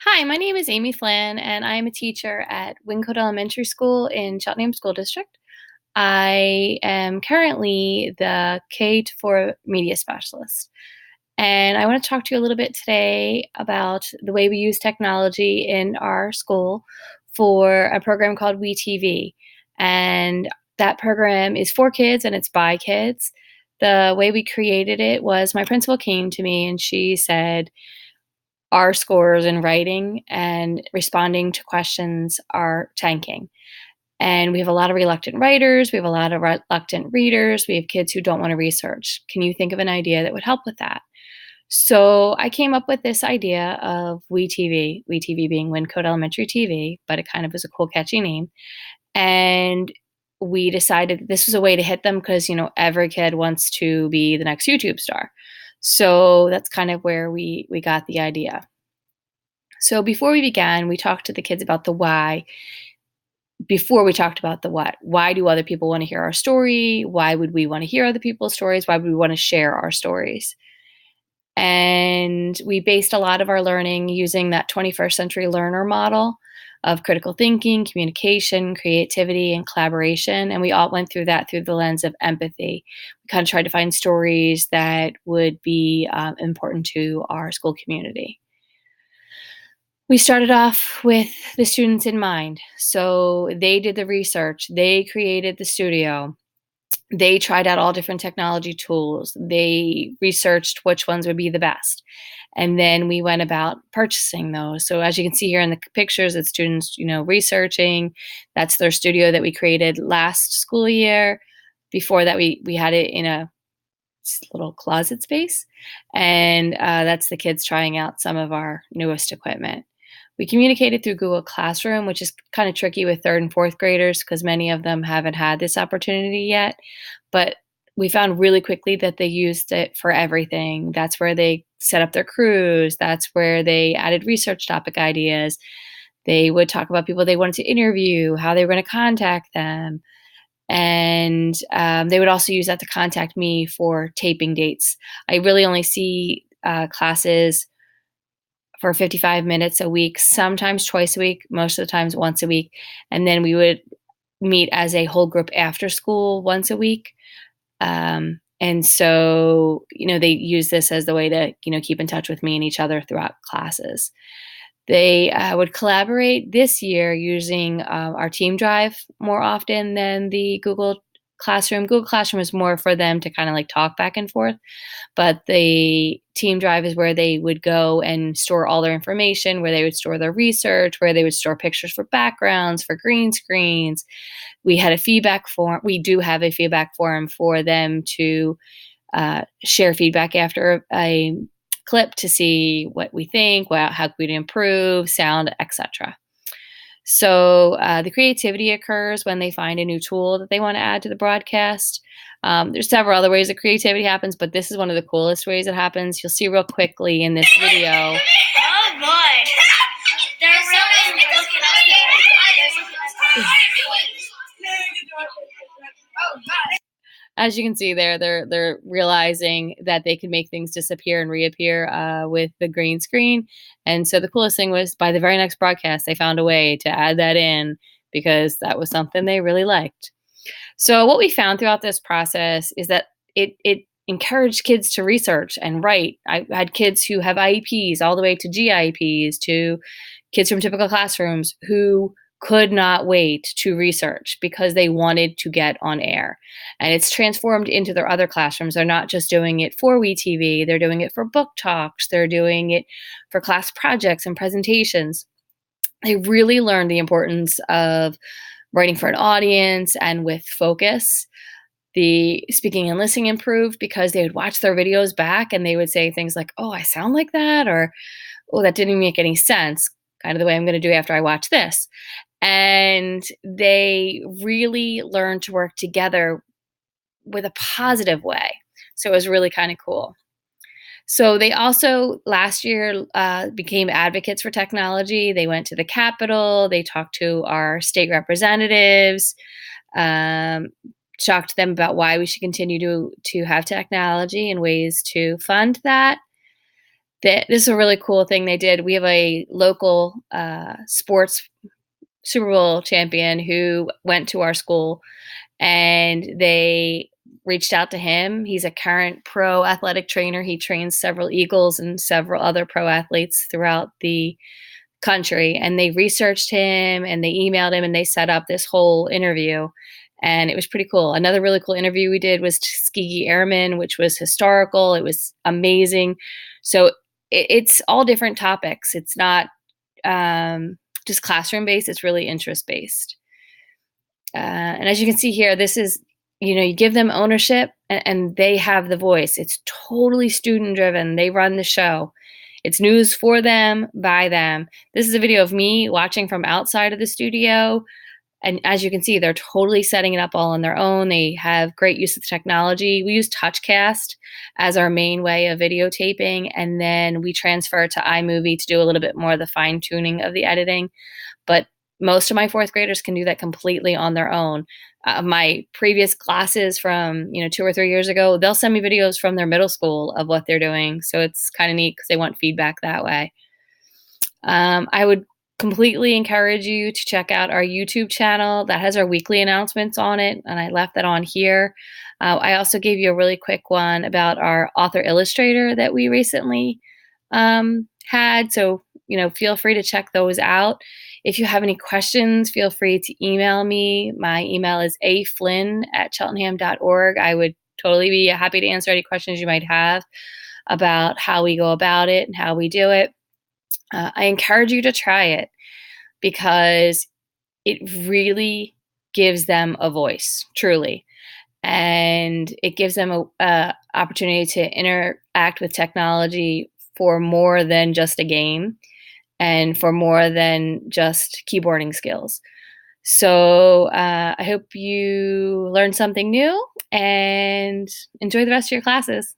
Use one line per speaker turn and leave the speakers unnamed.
Hi, my name is Amy Flynn, and I am a teacher at Wingcote Elementary School in Cheltenham School District. I am currently the K to 4 media specialist. And I want to talk to you a little bit today about the way we use technology in our school for a program called WeTV. And that program is for kids and it's by kids. The way we created it was my principal came to me and she said, our scores in writing and responding to questions are tanking. And we have a lot of reluctant writers, we have a lot of reluctant readers, we have kids who don't want to research. Can you think of an idea that would help with that? So I came up with this idea of WeTV being Wingcote Elementary TV, but it kind of was a cool, catchy name. And we decided that this was a way to hit them because, every kid wants to be the next YouTube star. So that's kind of where we got the idea. So before we began, we talked to the kids about the why. Before we talked about the what. Why do other people want to hear our story? Why would we want to hear other people's stories? Why would we want to share our stories? And we based a lot of our learning using that 21st century learner model of critical thinking, communication, creativity, and collaboration. And we all went through that through the lens of empathy. We kind of tried to find stories that would be important to our school community. We started off with the students in mind. So they did the research, they created the studio, they tried out all different technology tools, they researched which ones would be the best. And then we went about purchasing those. So as you can see here in the pictures, it's students, researching. That's their studio that we created last school year. Before that, we had it in a little closet space. And that's the kids trying out some of our newest equipment. We communicated through Google Classroom, which is kind of tricky with third and fourth graders because many of them haven't had this opportunity yet. But we found really quickly that they used it for everything. That's where they set up their crews. That's where they added research topic ideas. They would talk about people they wanted to interview, how they were going to contact them. And they would also use that to contact me for taping dates. I really only see classes for 55 minutes a week, sometimes twice a week, most of the times once a week. And then we would meet as a whole group after school once a week. And so, they use this as the way to, keep in touch with me and each other throughout classes. They would collaborate this year using our Team Drive more often than the Google Classroom. Google Classroom is more for them to kind of like talk back and forth, but the Team Drive is where they would go and store all their information, where they would store their research, where they would store pictures for backgrounds, for green screens. We had a feedback form. We do have a feedback forum for them to share feedback after a clip to see what we think, how we'd improve, sound, etc. So the creativity occurs when they find a new tool that they want to add to the broadcast. There's several other ways that creativity happens, but this is one of the coolest ways it happens. You'll see real quickly in this video.
Oh boy. They're really looking up.
As you can see there, they're realizing that they can make things disappear and reappear with the green screen. And so the coolest thing was by the very next broadcast, they found a way to add that in because that was something they really liked. So what we found throughout this process is that it encouraged kids to research and write. I had kids who have IEPs all the way to GIEPs, to kids from typical classrooms who could not wait to research because they wanted to get on air. And it's transformed into their other classrooms. They're not just doing it for WeTV, they're doing it for book talks, they're doing it for class projects and presentations. They really learned the importance of writing for an audience and with focus. The speaking and listening improved because they would watch their videos back and they would say things like, oh, I sound like that, or oh, that didn't make any sense, kind of the way I'm going to do after I watch this. And they really learned to work together with a positive way. So it was really kind of cool. So they also last year became advocates for technology. They went to the Capitol. They talked to our state representatives, talked to them about why we should continue to have technology and ways to fund that. This is a really cool thing they did. We have a local sports Super Bowl champion who went to our school, and they reached out to him. He's a current pro athletic trainer. He trains several Eagles and several other pro athletes throughout the country. And they researched him and they emailed him and they set up this whole interview. And it was pretty cool. Another really cool interview we did was Tuskegee Airmen, which was historical. It was amazing. So it's all different topics. It's not just classroom based, it's really interest based. And as you can see here, this is, you give them ownership and they have the voice. It's totally student driven. They run the show. It's news for them, by them. This is a video of me watching from outside of the studio. And as you can see, they're totally setting it up all on their own. They have great use of technology. We use TouchCast as our main way of videotaping, and then we transfer to iMovie to do a little bit more of the fine tuning of the editing. But most of my fourth graders can do that completely on their own. My previous classes from 2 or 3 years ago, they'll send me videos from their middle school of what they're doing. So it's kind of neat because they want feedback that way. I would completely encourage you to check out our YouTube channel that has our weekly announcements on it, and I left that on here. I also gave you a really quick one about our author illustrator that we recently had. So feel free to check those out. If you have any questions, feel free to email me. My email is aflynn@cheltenham.org. I would totally be happy to answer any questions you might have about how we go about it and how we do it. I encourage you to try it because it really gives them a voice, truly. And it gives them a opportunity to interact with technology for more than just a game and for more than just keyboarding skills. So I hope you learned something new and enjoy the rest of your classes.